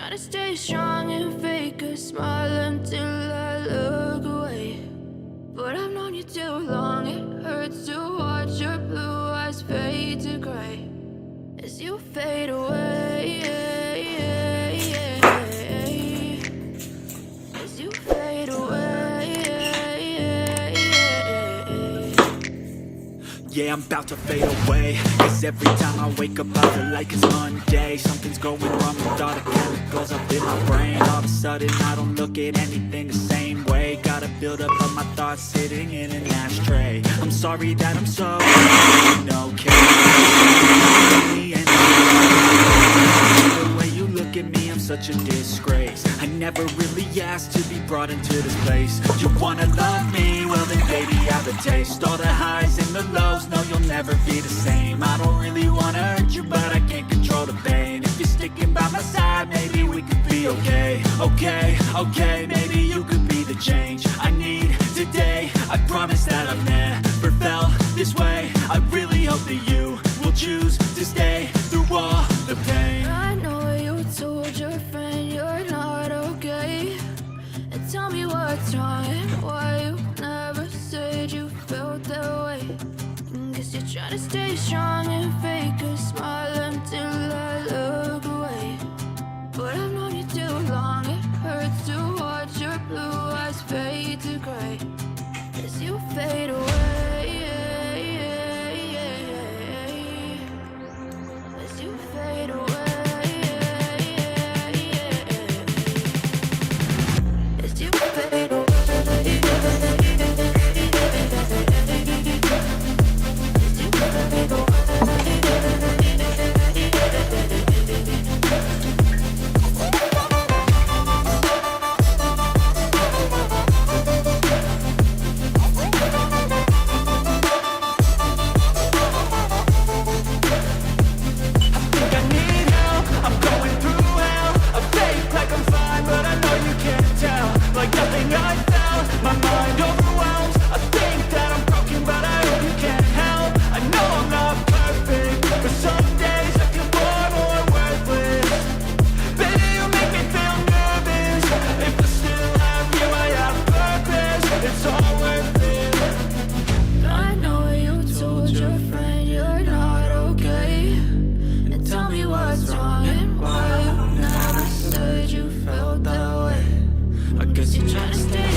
Try to stay strong and fake a smile until I look away. But I've known you too long, it hurts to watch your blue eyes fade to gray as you fade away. As you fade away. Yeah, I'm about to fade away, cause every time I wake up I feel like it's Monday. Something's going wrong with all the chemicals up in my brain. All of a sudden I don't look at anything the same way. Gotta build up of my thoughts sitting in an ashtray. I'm sorry that I'm so okay. The way you look at me, I'm such a disgrace. I never really asked to be brought into this place. You wanna love me? Well then baby I have a taste. All the highs and the lows, no you'll never be the same. I don't really wanna hurt you but I can't control the pain. If you're sticking by my side, maybe we could be okay. Okay, maybe you could be the change I need today. I promise that I've never felt this way. I really hope that you will choose to stay through all the pain. I know you told your friend you're not okay, and tell me what's wrong and why you never said you felt that way. Guess you're trying to stay strong and fake a smile until I look away. But I've known you too long, it hurts to watch your blue eyes fade to gray as you fade away. As you fade away. As you fade away. You're trying to stay